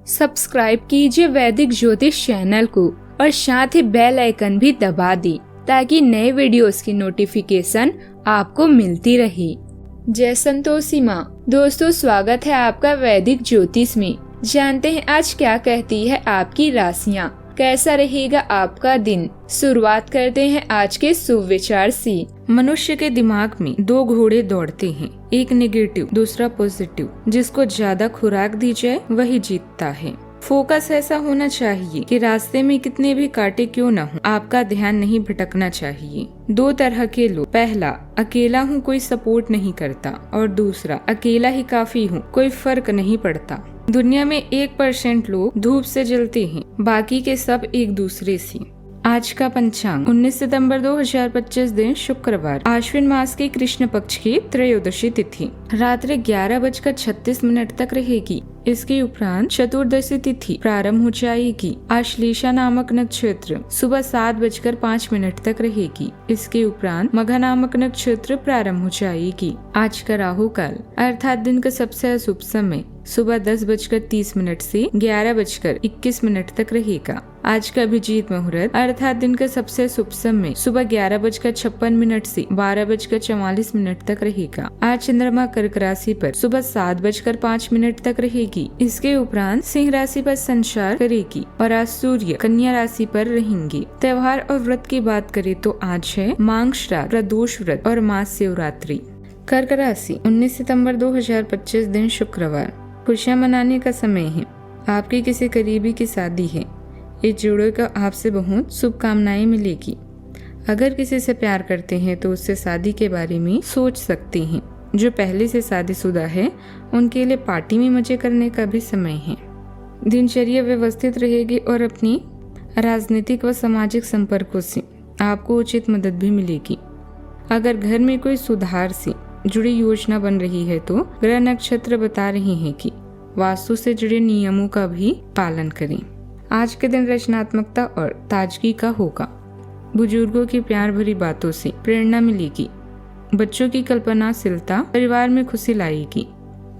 Subscribe कीजिए वैदिक ज्योतिष चैनल को और साथ ही बेल आइकन भी दबा दी ताकि नए वीडियोस की नोटिफिकेशन आपको मिलती रहे। जय संतोषी माँ। दोस्तों, स्वागत है आपका वैदिक ज्योतिष में। जानते हैं आज क्या कहती है आपकी राशियाँ, कैसा रहेगा आपका दिन। शुरुआत करते हैं आज के शुभ विचार से। मनुष्य के दिमाग में दो घोड़े दौड़ते हैं, एक नेगेटिव दूसरा पॉजिटिव। जिसको ज्यादा खुराक दी जाए वही जीतता है। फोकस ऐसा होना चाहिए कि रास्ते में कितने भी कांटे क्यों न हो, आपका ध्यान नहीं भटकना चाहिए। दो तरह के लोग, पहला अकेला हूँ कोई सपोर्ट नहीं करता, और दूसरा अकेला ही काफी हूँ कोई फर्क नहीं पड़ता। दुनिया में 1% लोग धूप से जलते हैं, बाकी के सब एक दूसरे से। आज का पंचांग 19 सितंबर 2025 दिन शुक्रवार, आश्विन मास के कृष्ण पक्ष की त्रयोदशी तिथि रात्रि 11:36 तक रहेगी। इसके उपरांत चतुर्दशी तिथि प्रारंभ हो जाएगी। आश्लेषा नामक नक्षत्र सुबह 7:05 तक रहेगी। इसके उपरांत मघा नामक नक्षत्र प्रारंभ हो जाएगी। आज का राहु काल अर्थात दिन का सबसे अशुभ समय सुबह 10:30 से 11:21 तक रहेगा। आज का अभिजीत मुहूर्त अर्थात दिन का सबसे शुभ समय सुबह 11:56 से 12:44 तक रहेगा। आज चंद्रमा कर्क राशि पर सुबह 7:05 तक रहेगी। इसके उपरांत सिंह राशि पर संचार करेगी और आज सूर्य कन्या राशि पर रहेंगे। त्योहार और व्रत की बात करें तो आज है माघ श्राद्ध, प्रदोष व्रत और महाशिवरात्रि। कर्क राशि 19 सितंबर 2025 दिन शुक्रवार, खुशियाँ मनाने का समय है। आपके किसी करीबी की शादी है। इस जोड़े को आपसे बहुत शुभकामनाएं मिलेगी। अगर किसी से प्यार करते हैं तो उससे शादी के बारे में सोच सकते हैं। जो पहले से शादीशुदा है उनके लिए पार्टी में मजे करने का भी समय है। दिनचर्या व्यवस्थित रहेगी और अपनी राजनीतिक व सामाजिक संपर्कों से आपको उचित मदद भी मिलेगी। अगर घर में कोई सुधार से जुड़ी योजना बन रही है तो ग्रह नक्षत्र बता रहे हैं कि वास्तु से जुड़े नियमों का भी पालन करें। आज के दिन रचनात्मकता और ताजगी का होगा। बुजुर्गों की प्यार भरी बातों से प्रेरणा मिलेगी। बच्चों की कल्पनाशीलता परिवार में खुशी लाएगी।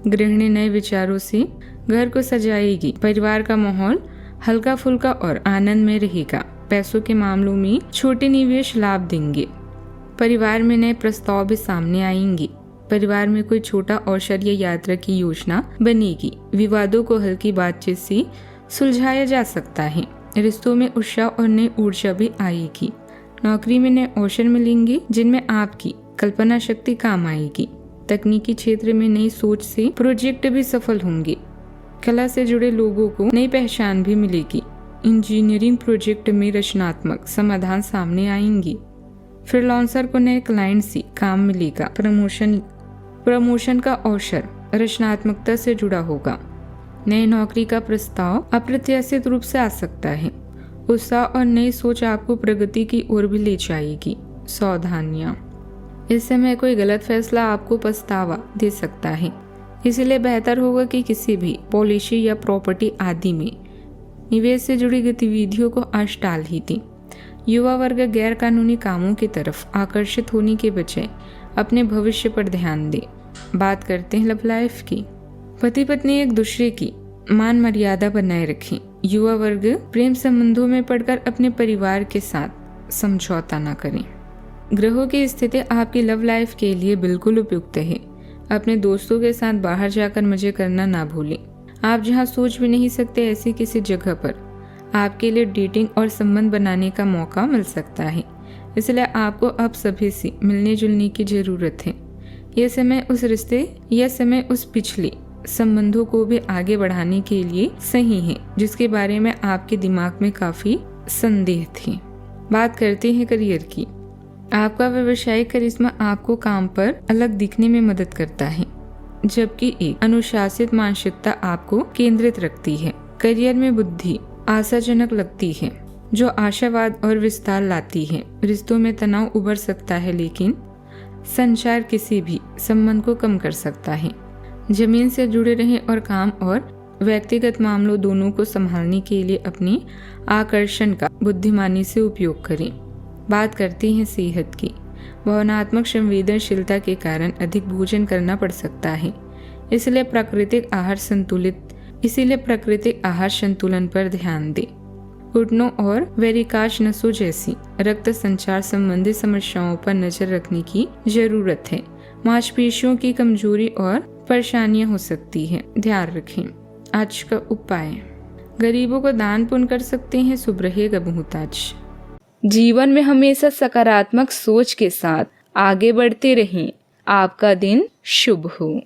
गृहिणी नए विचारों से घर को सजाएगी। परिवार का माहौल हल्का फुल्का और आनंद में रहेगा। पैसों के मामलों में छोटे निवेश लाभ देंगे। परिवार में नए प्रस्ताव भी सामने आएंगे। परिवार में कोई छोटा अवसर या यात्रा की योजना बनेगी। विवादों को हल्की बातचीत से सुलझाया जा सकता है। रिश्तों में उत्साह और नई ऊर्जा भी आएगी। नौकरी में नए अवसर मिलेंगे जिनमें आपकी कल्पना शक्ति काम आएगी। तकनीकी क्षेत्र में नई सोच से प्रोजेक्ट भी सफल होंगे। कला से जुड़े लोगों को नई पहचान भी मिलेगी। इंजीनियरिंग प्रोजेक्ट में रचनात्मक समाधान सामने आएंगे। फ्रीलांसर को नए क्लाइंट से काम मिलेगा। प्रमोशन का अवसर रचनात्मकता से जुड़ा होगा। नई नौकरी का प्रस्ताव अप्रत्याशित रूप से आ सकता है। उत्साह और नई सोच आपको प्रगति की ओर भी ले जाएगी। सावधानियां, इस समय कोई गलत फैसला आपको पछतावा दे सकता है, इसलिए बेहतर होगा कि किसी भी पॉलिसी या प्रॉपर्टी आदि में निवेश से जुड़ी गतिविधियों को आज टाल ही दें। युवा वर्ग गैर कानूनी कामों की तरफ आकर्षित होने के बजाय अपने भविष्य पर ध्यान दे। बात करते हैं लव लाइफ की। पति पत्नी एक दूसरे की मान मर्यादा बनाए रखें। युवा वर्ग प्रेम संबंधों में पड़कर अपने परिवार के साथ समझौता न करें। ग्रहों की स्थिति आपकी लव लाइफ के लिए बिल्कुल उपयुक्त है। अपने दोस्तों के साथ बाहर जाकर मजे करना ना भूलें। आप जहां सोच भी नहीं सकते ऐसी किसी जगह पर आपके लिए डेटिंग और संबंध बनाने का मौका मिल सकता है। इसलिए आपको अब सभी से मिलने जुलने की जरूरत है। यह समय उस पिछले संबंधों को भी आगे बढ़ाने के लिए सही है जिसके बारे में आपके दिमाग में काफी संदेह थे। बात करते हैं करियर की। आपका व्यवसायिक करिश्मा आपको काम पर अलग दिखने में मदद करता है, जबकि एक अनुशासित मानसिकता आपको केंद्रित रखती है। करियर में बुद्धि आशाजनक लगती है जो आशावाद और विस्तार लाती है। रिश्तों में तनाव उभर सकता है, लेकिन संचार किसी भी संबंध को कम कर सकता है। जमीन से जुड़े रहें और काम और व्यक्तिगत मामलों दोनों को संभालने के लिए अपने आकर्षण का बुद्धिमानी से उपयोग करें। बात करते हैं सेहत की। भावनात्मक संवेदनशीलता के कारण अधिक भोजन करना पड़ सकता है, इसलिए प्राकृतिक आहार, संतुलित इसीलिए प्राकृतिक आहार संतुलन पर ध्यान दें। घुटनों और वेरिकाश नसों जैसी रक्त संचार संबंधी समस्याओं पर नजर रखने की जरूरत है। मांसपेशियों की कमजोरी और परेशानियां हो सकती हैं, ध्यान रखें। आज का उपाय, गरीबों को दान पुण्य कर सकते हैं, शुभ रहेगा बहुताज। जीवन में हमेशा सकारात्मक सोच के साथ आगे बढ़ते रहें। आपका दिन शुभ हो।